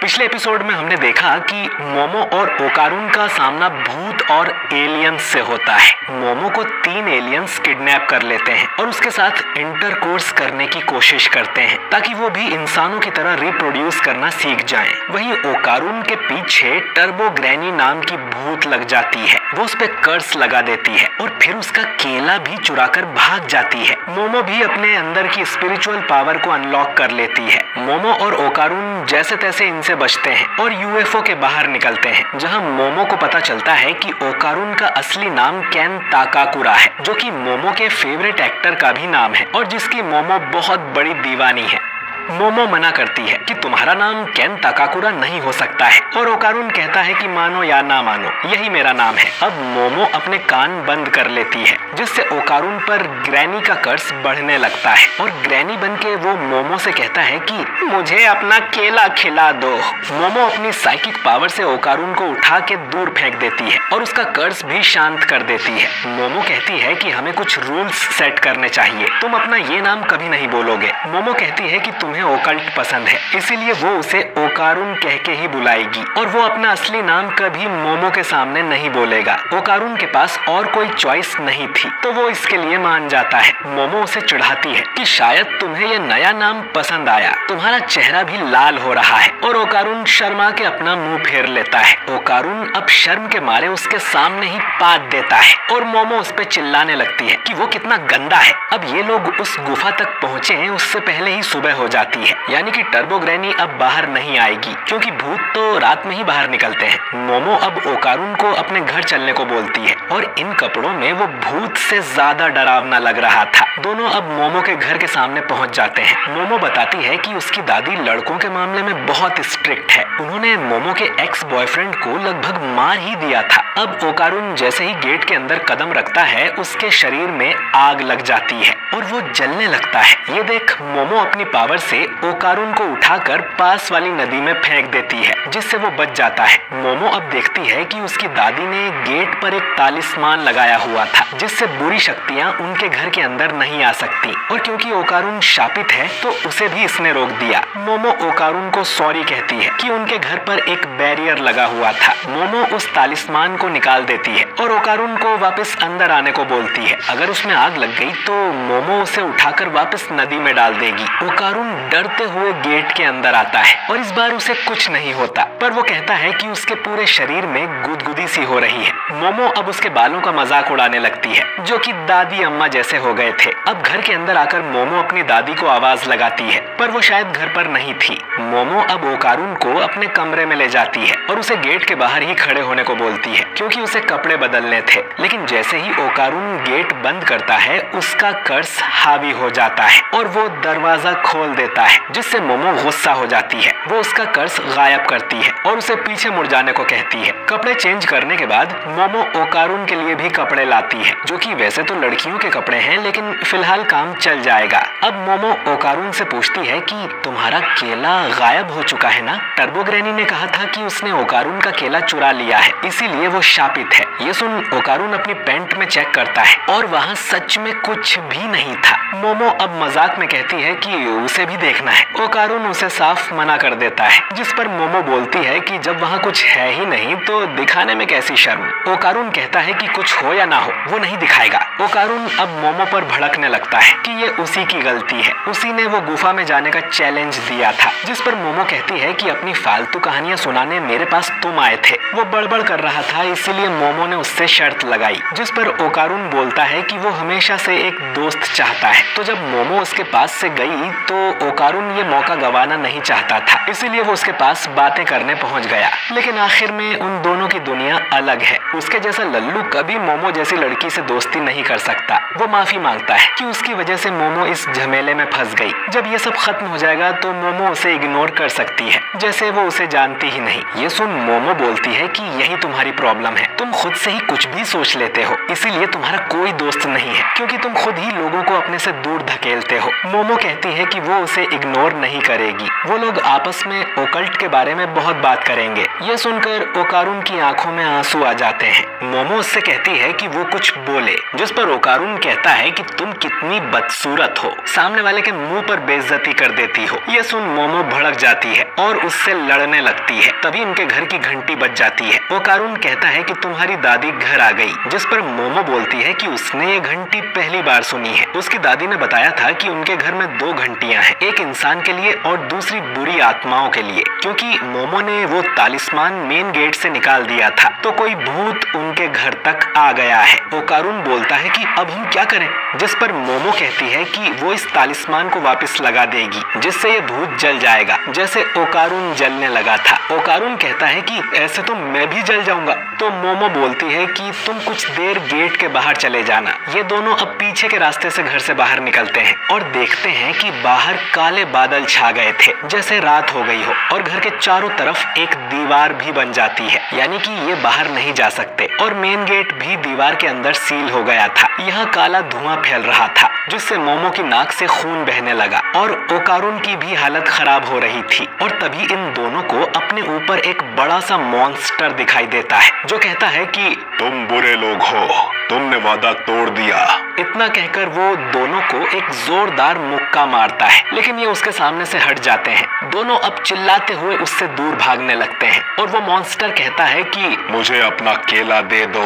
पिछले एपिसोड में हमने देखा कि मोमो और ओकारुन का सामना भूत और एलियंस से होता है। मोमो को 3 एलियंस किडनैप कर लेते हैं और उसके साथ इंटरकोर्स करने की कोशिश करते हैं ताकि वो भी इंसानों की तरह रिप्रोड्यूस करना सीख जाएं। वहीं ओकारुन के पीछे टर्बो ग्रैनी नाम की भूत लग जाती है। वो उस पे कर्स लगा देती है और फिर उसका केला भी चुराकर भाग जाती है। मोमो भी अपने अंदर की स्पिरिचुअल पावर को अनलॉक कर लेती है। मोमो और ओकारुन जैसे तैसे इनसे बचते हैं और यूएफओ के बाहर निकलते हैं, जहां मोमो को पता चलता है कि ओकारुन का असली नाम केन ताकाकुरा है, जो कि मोमो के फेवरेट एक्टर का भी नाम है और जिसकी मोमो बहुत बड़ी दीवानी है। मोमो मना करती है कि तुम्हारा नाम केन ताकाकुरा नहीं हो सकता है और ओकारुन कहता है कि मानो या ना मानो, यही मेरा नाम है। अब मोमो अपने कान बंद कर लेती है, जिससे ओकारुन पर ग्रैनी का कर्स बढ़ने लगता है और ग्रैनी बनके वो मोमो से कहता है कि मुझे अपना केला खिला दो। मोमो अपनी साइकिक पावर से ओकारुन को उठा के दूर फेंक देती है और उसका कर्स भी शांत कर देती है। मोमो कहती है कि हमें कुछ रूल्स सेट करने चाहिए, तुम अपना ये नाम कभी नहीं बोलोगे। मोमो कहती है कि तुम्हें ओकल्ट पसंद है, इसीलिए वो उसे ओकारुन कह के ही बुलाएगी और वो अपना असली नाम कभी मोमो के सामने नहीं बोलेगा। ओकारुन के पास और कोई चॉइस नहीं थी, तो वो इसके लिए मान जाता है। मोमो उसे चिढ़ाती है कि शायद तुम्हें ये नया नाम पसंद आया, तुम्हारा चेहरा भी लाल हो रहा है और ओकारुन शर्मा के अपना मुंह फेर लेता है। ओकारुन अब शर्म के मारे उसके सामने ही पाद देता है और मोमो उस पे चिल्लाने लगती है कि वो कितना गंदा है। अब ये लोग उस गुफा तक पहुंचे हैं उससे पहले ही सुबह हो जाती है, यानी कि टर्बो ग्रैनी अब बाहर नहीं आएगी क्योंकि भूत तो रात में ही बाहर निकलते हैं। मोमो अब ओकारुन को अपने घर चलने को बोलती है और इन कपड़ों में वो भूत से ज्यादा डरावना लग रहा था। दोनों अब मोमो के घर के सामने पहुंच जाते हैं। मोमो बताती है कि उसकी दादी लड़कों के मामले में बहुत स्ट्रिक्ट है, उन्होंने मोमो के एक्स बॉयफ्रेंड को लगभग मार ही दिया था। अब ओकारुन जैसे ही गेट के अंदर कदम रखता है उसके शरीर में आग लग जाती है और वो जलने लगता है। ये देख मोमो अपनी पावर से ओकारुन को उठाकर पास वाली नदी में फेंक देती है, जिससे वो बच जाता है। मोमो अब देखती है कि उसकी दादी ने गेट पर एक तालिस्मान लगाया हुआ था, जिससे बुरी शक्तियां उनके घर के अंदर नहीं आ सकती और क्योंकि ओकारुन शापित है तो उसे भी इसने रोक दिया। मोमो ओकारुन को सॉरी कहती है कि उनके घर पर एक बैरियर लगा हुआ था। मोमो उस तालिस्मान को निकाल देती है और ओकारुन को वापस अंदर आने को बोलती है। अगर उसमें आग लग गई तो मोमो उसे उठाकर वापस नदी में डाल देगी। ओकारुन डरते हुए गेट के अंदर आता है और इस बार उसे कुछ नहीं होता, पर वो कहता है कि उसके पूरे शरीर में गुदगुदी सी हो रही है। मोमो अब उसके बालों का मजाक उड़ाने लगती है, जो कि दादी अम्मा जैसे हो गए थे। अब घर के अंदर आकर मोमो अपनी दादी को आवाज लगाती है, पर वो शायद घर पर नहीं थी। मोमो अब ओकारुन को अपने कमरे में ले जाती है और उसे गेट के बाहर ही खड़े होने को बोलती है, क्योंकि उसे कपड़े बदलने थे। लेकिन जैसे ही ओकारुन गेट बंद करता है उसका कर्स हावी हो जाता है और वो दरवाजा खोल देता है, जिससे मोमो गुस्सा हो जाती है। वो उसका कर्स गायब करती है और उसे पीछे मुड़ जाने को कहती है। कपड़े चेंज करने के बाद मोमो ओकारुन के लिए भी कपड़े लाती है, जो कि वैसे तो लड़कियों के कपड़े हैं, लेकिन फिलहाल काम चल जाएगा। अब मोमो ओकारुन से पूछती है कि तुम्हारा केला गायब हो चुका है ना? टर्बो ग्रैनी ने कहा था कि उसने ओकारुन का केला चुरा लिया है, इसीलिए वो शापित है। ये सुन ओकारुन अपनी पैंट में चेक करता है और वहाँ सच में कुछ भी नहीं था। मोमो अब मजाक में कहती है कि उसे भी देखना है। ओकारुन उसे साफ मना कर देता है, जिस पर मोमो बोलती है कि जब वहाँ कुछ है ही नहीं तो दिखाने में कैसी शर्म। ओकारुन कहता है कि कुछ हो या ना हो वो नहीं दिखाएगा। ओकारुन अब मोमो पर भड़कने लगता है कि ये उसी की गलती है, उसी ने वो गुफा में जाने का चैलेंज दिया था। जिस पर मोमो कहती है कि अपनी फालतू कहानियां सुनाने मेरे पास तुम आए थे। वो बड़बड़ कर रहा था, इसीलिए मोमो ने उससे शर्त लगाई, जिस पर ओकारुन बोलता है कि वो हमेशा से एक दोस्त चाहता है। तो जब मोमो उसके पास से गई तो ओकारुन ये मौका गंवाना नहीं चाहता था, इसीलिए वो उसके पास बातें करने पहुंच गया। लेकिन आखिर में उन दोनों की दुनिया अलग है। उसके जैसा लल्लू कभी मोमो जैसी लड़की से दोस्ती नहीं कर सकता। वो माफी मांगता है कि उसकी वजह से मोमो इस झमेले में फंस गई। जब ये सब खत्म हो जाएगा तो मोमो उसे इग्नोर कर सकती है, जैसे वो उसे जानती ही नहीं। ये सुन मोमो बोलती है कि यही तुम्हारी प्रॉब्लम है, तुम खुद से ही कुछ भी सोच लेते हो, इसीलिए तुम्हारा कोई दोस्त नहीं है, क्योंकि तुम खुद ही लोगों को अपने से दूर धकेलते हो। मोमो कहती है कि वो उसे इग्नोर नहीं करेगी। वो लोग आपस में ओकल्ट के बारे में बहुत बात करेंगे। ये सुनकर ओकारुन की आंखों में आंसू आ जाते जाते हैं। मोमो उससे कहती है कि वो कुछ बोले, जिस पर ओकारून कहता है कि तुम कितनी बदसूरत हो, सामने वाले के मुंह पर बेइज्जती कर देती हो। ये सुन मोमो भड़क जाती है और उससे लड़ने लगती है। तभी उनके घर की घंटी बज जाती है। ओकारून कहता है कि तुम्हारी दादी घर आ गई, जिस पर मोमो बोलती है कि उसने ये घंटी पहली बार सुनी है। उसकी दादी ने बताया था कि उनके घर में 2 घंटियां हैं, एक इंसान के लिए और दूसरी बुरी आत्माओं के लिए, क्योंकि मोमो ने वो तालिस्मान मेन गेट से निकाल दिया था तो कोई भूत उनके घर तक आ गया है। ओकारून बोलता है कि अब हम क्या करें, जिस पर मोमो कहती है कि वो इस तालिस्मान को वापस लगा देगी, जिससे ये भूत जल जाएगा जैसे ओकारून जलने लगा था। ओकारून कहता है कि ऐसे तो मैं भी जल जाऊंगा। तो मोमो बोलती है कि तुम कुछ देर गेट के बाहर चले जाना। ये दोनों अब पीछे के रास्ते से घर से बाहर निकलते हैं और देखते हैं कि बाहर काले बादल छा गए थे, जैसे रात हो गई हो, और घर के चारों तरफ एक दीवार भी बन जाती है, यानी कि ये बाहर नहीं जा सकते, और मेन गेट भी दीवार के अंदर सील हो गया था। यहाँ काला धुआं फैल रहा था, जिससे मोमो की नाक से खून बहने लगा और ओकारून की भी हालत खराब हो रही थी। और तभी इन दोनों को अपने ऊपर एक बड़ा सा मॉन्स्टर दिखाई देता है, जो कहता है कि तुम बुरे लोग हो, तुमने वादा तोड़ दिया। इतना कहकर वो दोनों को एक जोरदार मुक्का मारता है, लेकिन ये उसके सामने से हट जाते हैं। दोनों अब चिल्लाते हुए उससे दूर भागने लगते हैं और वो मॉन्स्टर कहता है कि मुझे अपना केला दे दो।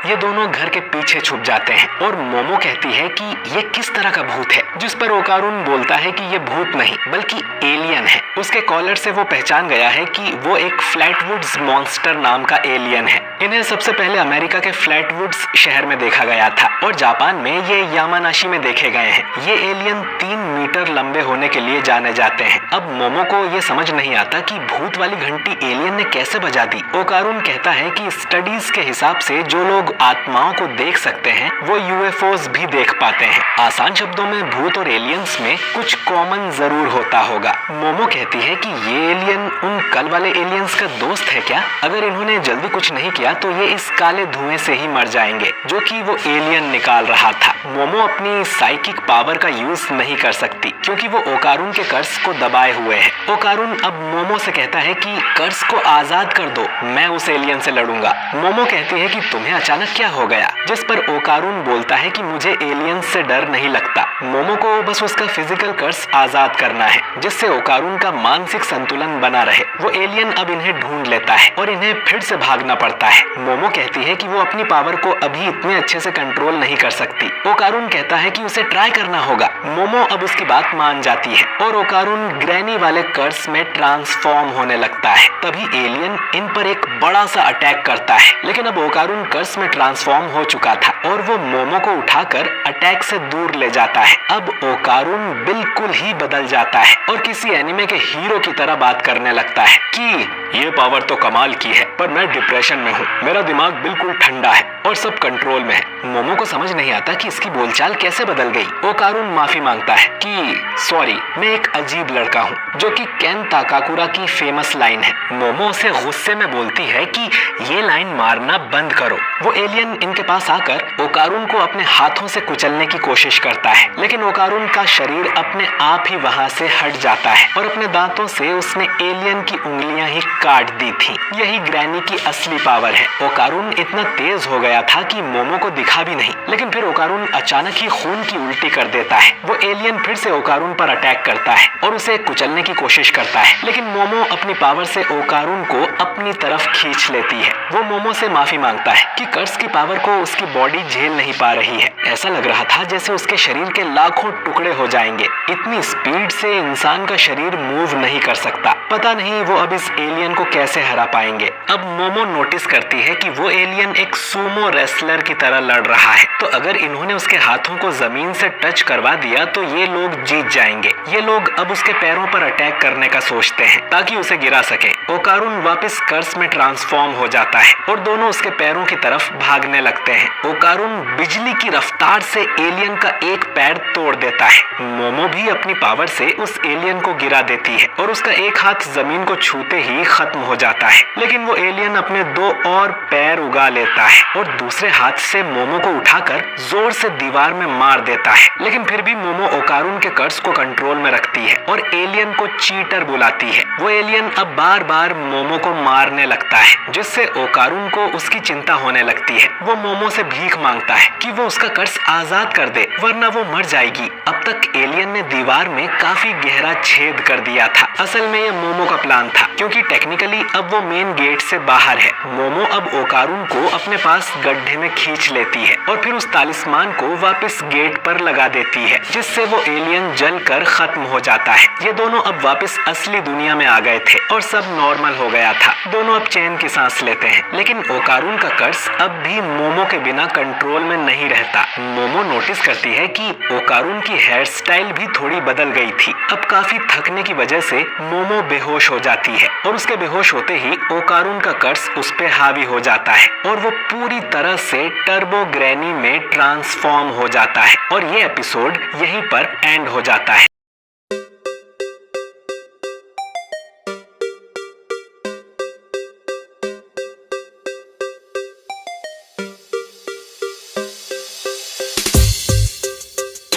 ये दोनों घर के पीछे छुप जाते हैं और मोमो कहती है कि ये किस तरह का भूत है, जिस पर ओकारून बोलता है कि ये भूत नहीं बल्कि एलियन है। उसके कॉलर से वो पहचान गया है कि वो एक फ्लैटवुड्स मॉन्स्टर नाम का एलियन है। इन्हें सबसे पहले अमेरिका के फ्लैटवुड्स शहर में देखा गया था और जापान में ये यामानाशी में देखे गए हैं। ये एलियन 3 मीटर लंबे होने के लिए जाने जाते हैं। अब मोमो को ये समझ नहीं आता कि भूत वाली घंटी एलियन ने कैसे बजा दी। ओकारून कहता है कि स्टडीज के हिसाब से जो लोग आत्माओं को देख सकते हैं वो यूएफओस भी देख पाते हैं। आसान शब्दों में भूत और एलियंस में कुछ कॉमन जरूर होता होगा। मोमो कहती है कि ये एलियन उन कल वाले एलियंस का दोस्त है क्या? अगर इन्होंने जल्दी कुछ नहीं किया तो ये इस काले धुएं से ही मर जाएंगे, जो कि वो एलियन निकाल रहा था। मोमो अपनी साइकिक पावर का यूज नहीं कर सकती क्योंकि वो ओकारून के कर्स को दबाए हुए है। ओकारून अब मोमो से कहता है कि कर्स को आजाद कर दो, मैं उस एलियन से लड़ूंगा। मोमो कहती है कि तुम्हें अचानक क्या हो गया, जिस पर ओकारून बोलता है कि मुझे एलियन से डर नहीं लगता, मोमो को बस उसका फिजिकल कर्स आजाद करना है, जिससे ओकारून का मानसिक संतुलन बना रहे। वो एलियन अब इन्हें ढूंढ लेता है और इन्हें फिर से भागना पड़ता है। मोमो कहती है कि वो अपनी पावर को अभी इतने अच्छे से कंट्रोल नहीं कर सकती। ओकारून कहता है कि उसे ट्राई करना होगा। मोमो अब उसकी बात मान जाती है और ओकारून ग्रैनी वाले कर्स में ट्रांसफॉर्म होने लगता है। तभी एलियन इन पर एक बड़ा सा अटैक करता है, लेकिन अब ओकारून कर्स में ट्रांसफॉर्म हो चुका था और वो मोमो को उठाकर अटैक से दूर ले जाता है। अब ओकारून बिल्कुल ही बदल जाता है और किसी एनिमे के हीरो की तरह बात करने लगता है कि ये पावर तो कमाल की है, पर मैं डिप्रेशन में हूँ, मेरा दिमाग बिल्कुल ठंडा है और सब कंट्रोल में है। मोमो को समझ नहीं आता कि इसकी बोलचाल कैसे बदल गई। ओकारून माफी मांगता है कि सॉरी, मैं एक अजीब लड़का हूँ, जो कि केन ताकाकुरा की फेमस लाइन है। मोमो उसे गुस्से में बोलती है कि ये लाइन मारना बंद करो। वो एलियन इनके पास आकर ओकारून को अपने हाथों से कुचलने की कोशिश करता है, लेकिन ओकारून का शरीर अपने आप ही वहां से हट जाता है और अपने दांतों से उसने एलियन की उंगलियां ही काट दी थी। यही ग्रैनी की असली पावर है। ओकारून इतना तेज हो गया था कि मोमो को दिखा भी नहीं, लेकिन फिर ओकारून अचानक ही खून की उल्टी कर देता है। वो एलियन फिर से ओकारून पर अटैक करता है और उसे कुचलने की कोशिश करता है, लेकिन मोमो अपनी पावर से ओकारून को अपनी तरफ खींच लेती है। वो मोमो से माफी मांगता है कि कर्स की पावर को उसकी बॉडी झेल नहीं पा रही है। ऐसा लग रहा था जैसे उसके शरीर के लाखों टुकड़े हो जाएंगे। इतनी स्पीड से इंसान का शरीर मूव नहीं कर सकता। पता नहीं वो अब इस एलियन को कैसे हरा पाएंगे। अब मोमो नोटिस करती है कि वो एलियन एक सूमो रेसलर की तरह लड़ रहा है, तो अगर इन्होंने उसके हाथों को जमीन से टच करवा दिया तो ये लोग जीत जाएंगे। ये लोग अब उसके पैरों पर अटैक करने का सोचते हैं ताकि उसे गिरा सके। ओकारून वापस कर्स में ट्रांसफॉर्म हो जाता है और दोनों उसके पैरों की तरफ भागने लगते हैं। ओकारून बिजली की रफ्तार से एलियन का एक पैर तोड़ देता है। मोमो भी अपनी पावर से उस एलियन को गिरा देती है और उसका एक हाथ जमीन को छूते ही खत्म हो जाता है, लेकिन वो एलियन अपने 2 और पैर उगा लेता है और दूसरे हाथ से मोमो को उठाकर जोर से दीवार में मार देता है। लेकिन फिर भी मोमो ओकारुन के कर्स को कंट्रोल में रखती है और एलियन को चीटर बुलाती है। वो एलियन अब बार बार मोमो को मारने लगता है, जिससे ओकारुन को उसकी चिंता होने लगती है। वो मोमो से भीख मांगता है कि वो उसका कर्स आजाद कर दे, वरना वो मर जाएगी। अब तक एलियन ने दीवार में काफी गहरा छेद कर दिया था। असल में ये मोमो का प्लान था, क्योंकि टेक्निकली अब वो मेन गेट से बाहर है। मोमो अब ओकारुन को अपने पास गड्ढे में खींच लेती है और फिर उस तालिस्मान को वापस गेट पर लगा देती है, जिससे वो एलियन जलकर खत्म हो जाता है। ये दोनों अब वापस असली दुनिया में आ गए थे और सब नॉर्मल हो गया था। दोनों अब चैन की सांस लेते हैं, लेकिन ओकारुन का कर्स अब भी मोमो के बिना कंट्रोल में नहीं रहता। मोमो नोटिस करती है कि ओकारुन की हेयर स्टाइल भी थोड़ी बदल गई थी। अब काफी थकने की वजह से मोमो बेहोश हो जाती है और उसके बेहोश होते ही ओकारुन का कर्स उस पे हावी हो जाता है और वो पूरी तरह से टर्बो ग्रैनी में ट्रांसफॉर्म हो जाता है और ये एपिसोड यहीं पर एंड हो जाता है।